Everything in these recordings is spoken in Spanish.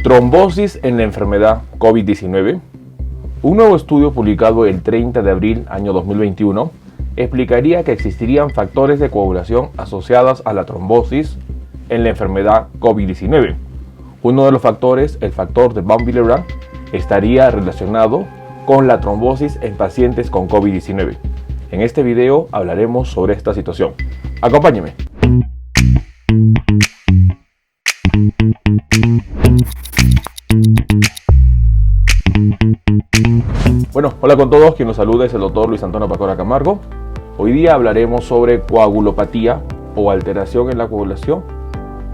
Trombosis en la enfermedad COVID-19. Un nuevo estudio publicado el 30 de abril año 2021 explicaría que existirían factores de coagulación asociados a la trombosis en la enfermedad COVID-19. Uno de los factores, el factor de Van Willebrand, estaría relacionado con la trombosis en pacientes con COVID-19. En este video hablaremos sobre esta situación. Acompáñeme. Bueno, hola con todos, quien nos saluda es el doctor Luis Antonio Pacora Camargo. Hoy día hablaremos sobre coagulopatía o alteración en la coagulación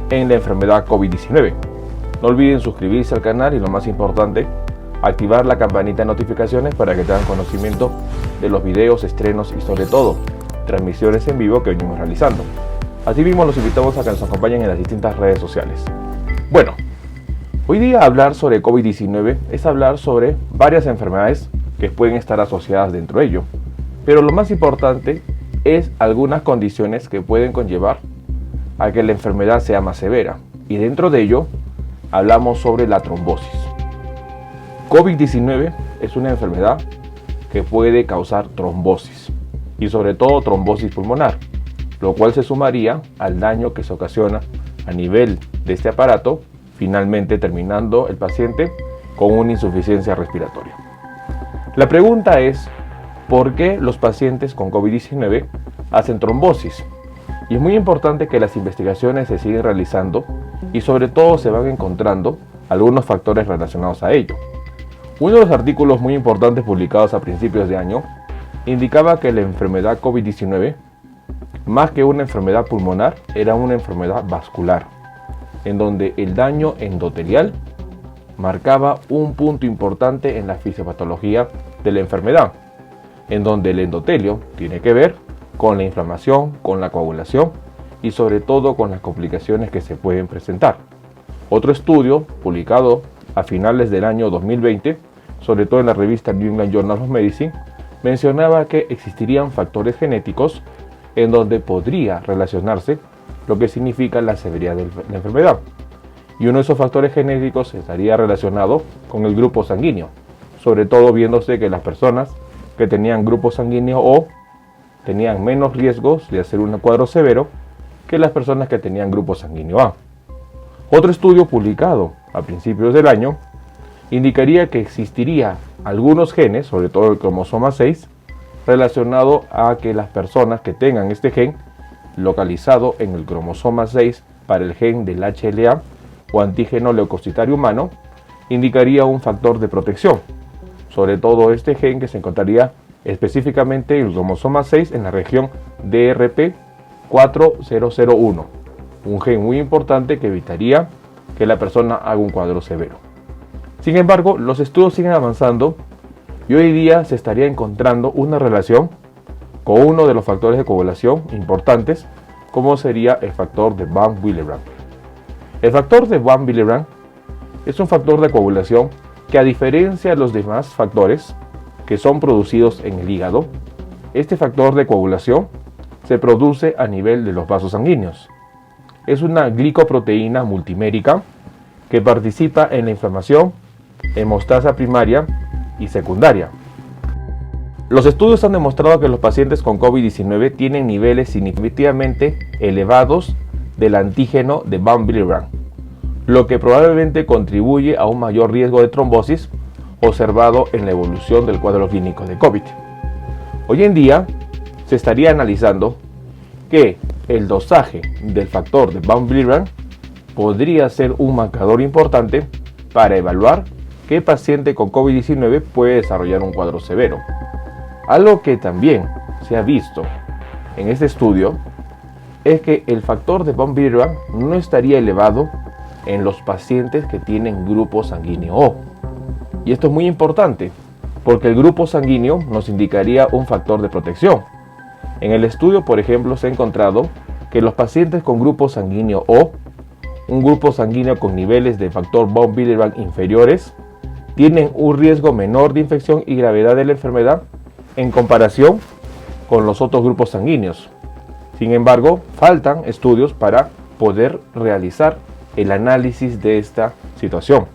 en la enfermedad COVID-19. No olviden suscribirse al canal y lo más importante, activar la campanita de notificaciones para que tengan conocimiento de los videos, estrenos y sobre todo transmisiones en vivo que venimos realizando. Asimismo los invitamos a que nos acompañen en las distintas redes sociales. Bueno, hoy día hablar sobre COVID-19 es hablar sobre varias enfermedades que pueden estar asociadas dentro de ello, pero lo más importante es algunas condiciones que pueden conllevar a que la enfermedad sea más severa, y dentro de ello hablamos sobre la trombosis. COVID-19 es una enfermedad que puede causar trombosis y sobre todo trombosis pulmonar, lo cual se sumaría al daño que se ocasiona a nivel de este aparato, finalmente terminando el paciente con una insuficiencia respiratoria. La pregunta es, ¿por qué los pacientes con COVID-19 hacen trombosis? Y es muy importante que las investigaciones se siguen realizando y sobre todo se van encontrando algunos factores relacionados a ello. Uno de los artículos muy importantes publicados a principios de año indicaba que la enfermedad COVID-19, más que una enfermedad pulmonar, era una enfermedad vascular, en donde el daño endotelial marcaba un punto importante en la fisiopatología de la enfermedad, en donde el endotelio tiene que ver con la inflamación, con la coagulación y sobre todo con las complicaciones que se pueden presentar. Otro estudio publicado a finales del año 2020, sobre todo en la revista New England Journal of Medicine, mencionaba que existirían factores genéticos en donde podría relacionarse lo que significa la severidad de la enfermedad. Y uno de esos factores genéticos estaría relacionado con el grupo sanguíneo, sobre todo viéndose que las personas que tenían grupo sanguíneo O tenían menos riesgos de hacer un cuadro severo que las personas que tenían grupo sanguíneo A. Otro estudio publicado a principios del año indicaría que existiría algunos genes, sobre todo el cromosoma 6, relacionado a que las personas que tengan este gen localizado en el cromosoma 6 para el gen del HLA o antígeno leucocitario humano, indicaría un factor de protección, sobre todo este gen que se encontraría específicamente en el cromosoma 6 en la región DRP4001, un gen muy importante que evitaría que la persona haga un cuadro severo. Sin embargo, los estudios siguen avanzando y hoy día se estaría encontrando una relación con uno de los factores de coagulación importantes, como sería el factor de Van Willebrand. El factor de Van Willebrand es un factor de coagulación que, a diferencia de los demás factores que son producidos en el hígado, este factor de coagulación se produce a nivel de los vasos sanguíneos. Es una glicoproteína multimérica que participa en la inflamación, hemostasia primaria y secundaria. Los estudios han demostrado que los pacientes con COVID-19 tienen niveles significativamente elevados del antígeno de Van Willebrand, lo que probablemente contribuye a un mayor riesgo de trombosis observado en la evolución del cuadro clínico de COVID. Hoy en día se estaría analizando que el dosaje del factor de Van Willebrand podría ser un marcador importante para evaluar qué paciente con COVID-19 puede desarrollar un cuadro severo. Algo que también se ha visto en este estudio es que el factor de Van Willebrand no estaría elevado en los pacientes que tienen grupo sanguíneo O. Y esto es muy importante porque el grupo sanguíneo nos indicaría un factor de protección. En el estudio, por ejemplo, se ha encontrado que los pacientes con grupo sanguíneo O, un grupo sanguíneo con niveles de factor Van Willebrand inferiores, tienen un riesgo menor de infección y gravedad de la enfermedad en comparación con los otros grupos sanguíneos. Sin embargo, faltan estudios para poder realizar el análisis de esta situación.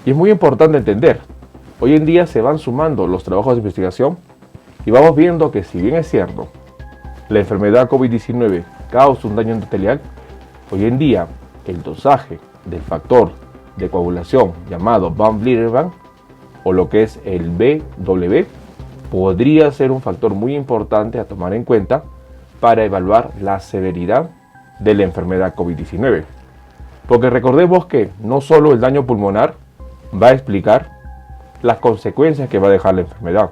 Y es muy importante entender, hoy en día se van sumando los trabajos de investigación y vamos viendo que, si bien es cierto, la enfermedad COVID-19 causa un daño endotelial, hoy en día el dosaje del factor de coagulación llamado von Willebrand, o lo que es el BW, podría ser un factor muy importante a tomar en cuenta para evaluar la severidad de la enfermedad COVID-19. Porque recordemos que no solo el daño pulmonar va a explicar las consecuencias que va a dejar la enfermedad,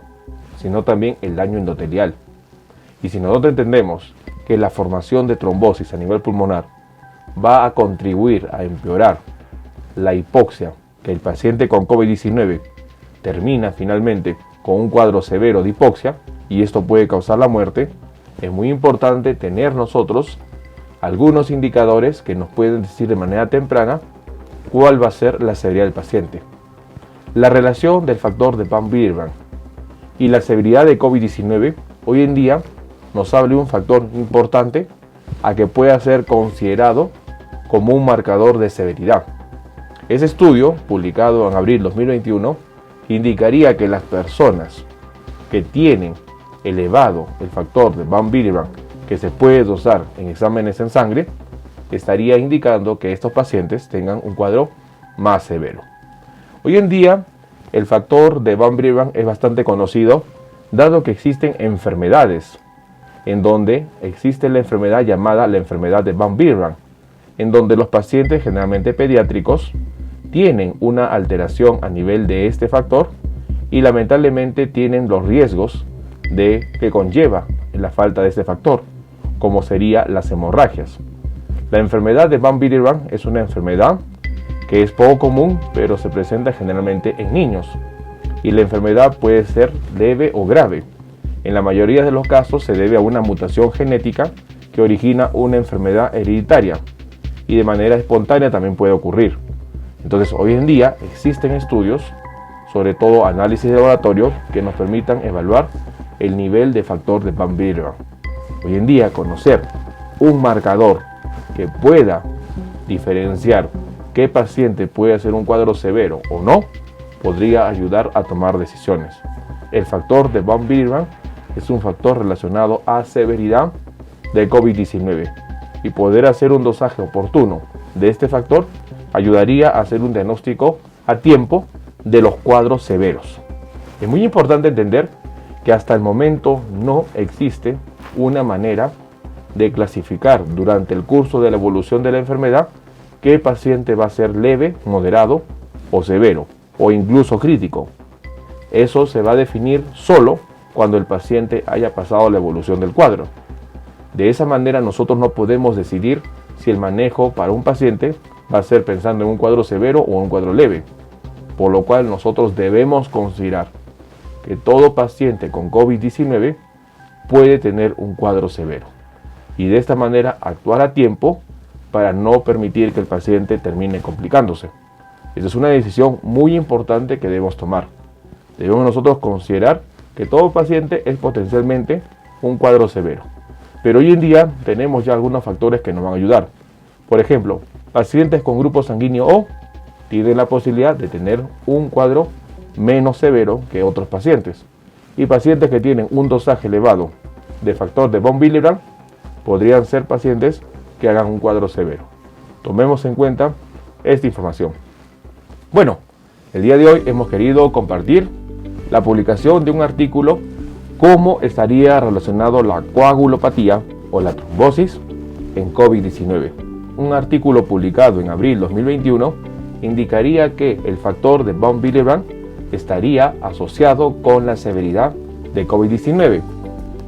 sino también el daño endotelial. Y si nosotros entendemos que la formación de trombosis a nivel pulmonar va a contribuir a empeorar la hipoxia, que el paciente con COVID-19 termina finalmente con un cuadro severo de hipoxia, y esto puede causar la muerte, es muy importante tener nosotros algunos indicadores que nos pueden decir de manera temprana cuál va a ser la severidad del paciente. La relación del factor de von Willebrand y la severidad de COVID-19 hoy en día nos habla de un factor importante a que pueda ser considerado como un marcador de severidad. Ese estudio, publicado en abril 2021, indicaría que las personas que tienen elevado el factor de von Willebrand, que se puede dosar en exámenes en sangre, estaría indicando que estos pacientes tengan un cuadro más severo. Hoy en día, el factor de von Willebrand es bastante conocido, dado que existen enfermedades en donde existe la enfermedad llamada la enfermedad de von Willebrand, en donde los pacientes, generalmente pediátricos, tienen una alteración a nivel de este factor y lamentablemente tienen los riesgos que conlleva la falta de este factor, como serían las hemorragias. La enfermedad de von Willebrand es una enfermedad que es poco común, pero se presenta generalmente en niños, y la enfermedad puede ser leve o grave. En la mayoría de los casos se debe a una mutación genética que origina una enfermedad hereditaria, y de manera espontánea también puede ocurrir. Entonces, hoy en día existen estudios, sobre todo análisis de laboratorio, que nos permitan evaluar el nivel de factor de von Willebrand. Hoy en día, conocer un marcador que pueda diferenciar qué paciente puede hacer un cuadro severo o no, podría ayudar a tomar decisiones. El factor de von Willebrand es un factor relacionado a severidad de COVID-19, y poder hacer un dosaje oportuno de este factor ayudaría a hacer un diagnóstico a tiempo de los cuadros severos. Es muy importante entender que hasta el momento no existe una manera de clasificar durante el curso de la evolución de la enfermedad qué paciente va a ser leve, moderado o severo, o incluso crítico. Eso se va a definir solo cuando el paciente haya pasado la evolución del cuadro. De esa manera nosotros no podemos decidir si el manejo para un paciente va a ser pensando en un cuadro severo o un cuadro leve, por lo cual nosotros debemos considerar que todo paciente con COVID-19 puede tener un cuadro severo, y de esta manera actuar a tiempo para no permitir que el paciente termine complicándose. Esa es una decisión muy importante que debemos tomar. Debemos nosotros considerar que todo paciente es potencialmente un cuadro severo, pero hoy en día tenemos ya algunos factores que nos van a ayudar. Por ejemplo, pacientes con grupo sanguíneo O tienen la posibilidad de tener un cuadro menos severo que otros pacientes, y pacientes que tienen un dosaje elevado de factor de von Willebrand podrían ser pacientes que hagan un cuadro severo. Tomemos en cuenta esta información. Bueno, el día de hoy hemos querido compartir la publicación de un artículo, cómo estaría relacionado la coagulopatía o la trombosis en COVID-19. Un artículo publicado en abril 2021 indicaría que el factor de von Willebrand estaría asociado con la severidad de COVID-19.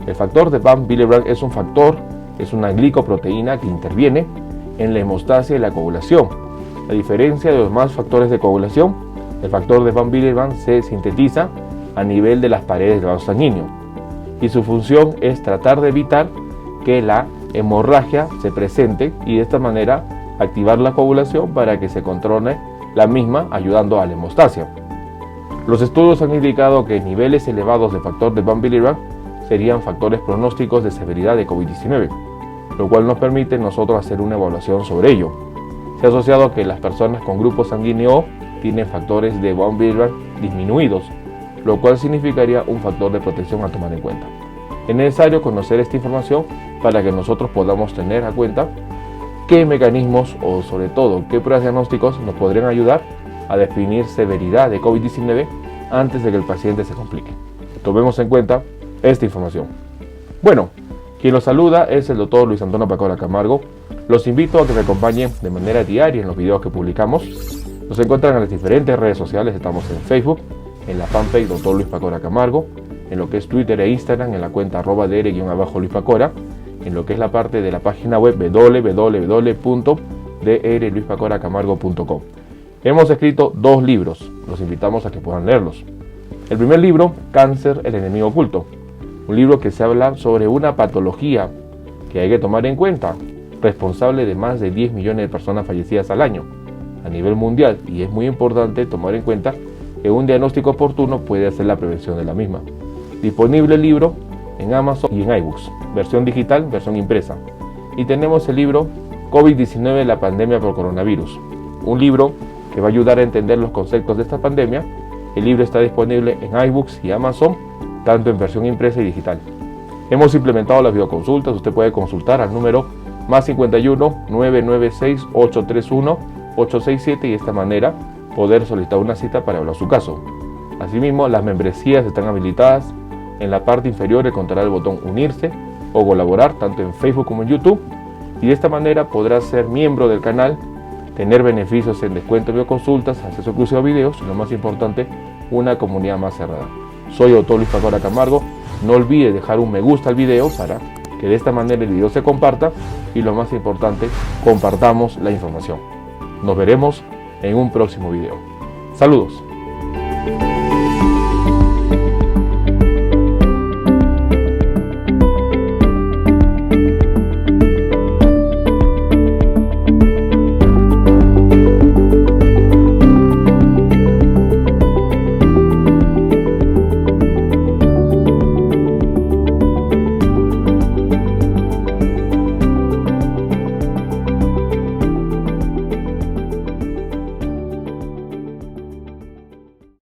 El factor de von Willebrand es un factor, es una glicoproteína que interviene en la hemostasia y la coagulación. A diferencia de los demás factores de coagulación, el factor de von Willebrand se sintetiza a nivel de las paredes del vaso sanguíneo, y su función es tratar de evitar que la hemorragia se presente y de esta manera activar la coagulación para que se controle la misma, ayudando a la hemostasia. Los estudios han indicado que niveles elevados de factor de von Willebrand serían factores pronósticos de severidad de COVID-19, lo cual nos permite nosotros hacer una evaluación sobre ello. Se ha asociado que las personas con grupo sanguíneo O tienen factores de von Willebrand disminuidos, lo cual significaría un factor de protección a tomar en cuenta. Es necesario conocer esta información para que nosotros podamos tener en cuenta qué mecanismos o sobre todo qué pruebas diagnósticos nos podrían ayudar a definir severidad de COVID-19 antes de que el paciente se complique. Tomemos en cuenta esta información. Bueno, quien los saluda es el doctor Luis Antonio Pacora Camargo. Los invito a que me acompañen de manera diaria en los videos que publicamos. Nos encuentran en las diferentes redes sociales, estamos en Facebook, en la fanpage Dr. Luis Pacora Camargo, en lo que es Twitter e Instagram, en la cuenta @dr_Luis Pacora, en lo que es la parte de la página web www.drluispacoracamargo.com. Hemos escrito 2 libros, los invitamos a que puedan leerlos. El primer libro, Cáncer, el enemigo oculto, un libro que se habla sobre una patología que hay que tomar en cuenta, responsable de más de 10 millones de personas fallecidas al año a nivel mundial, y es muy importante tomar en cuenta que un diagnóstico oportuno puede hacer la prevención de la misma. Disponible el libro en Amazon y en iBooks, versión digital, versión impresa. Y tenemos el libro COVID-19, la pandemia por coronavirus, un libro que va a ayudar a entender los conceptos de esta pandemia. El libro está disponible en iBooks y Amazon, tanto en versión impresa y digital. Hemos implementado las videoconsultas. Usted puede consultar al número +51 996 831 867 y de esta manera poder solicitar una cita para hablar su caso. Asimismo, las membresías están habilitadas. En la parte inferior encontrará el botón unirse o colaborar tanto en Facebook como en YouTube, y de esta manera podrá ser miembro del canal, tener beneficios en descuento en videoconsultas, acceso exclusivo a videos y lo más importante, una comunidad más cerrada. Soy Dr. Luis Pacora Camargo. No olvide dejar un me gusta al video para que de esta manera el video se comparta y lo más importante, compartamos la información. Nos veremos en un próximo video. Saludos.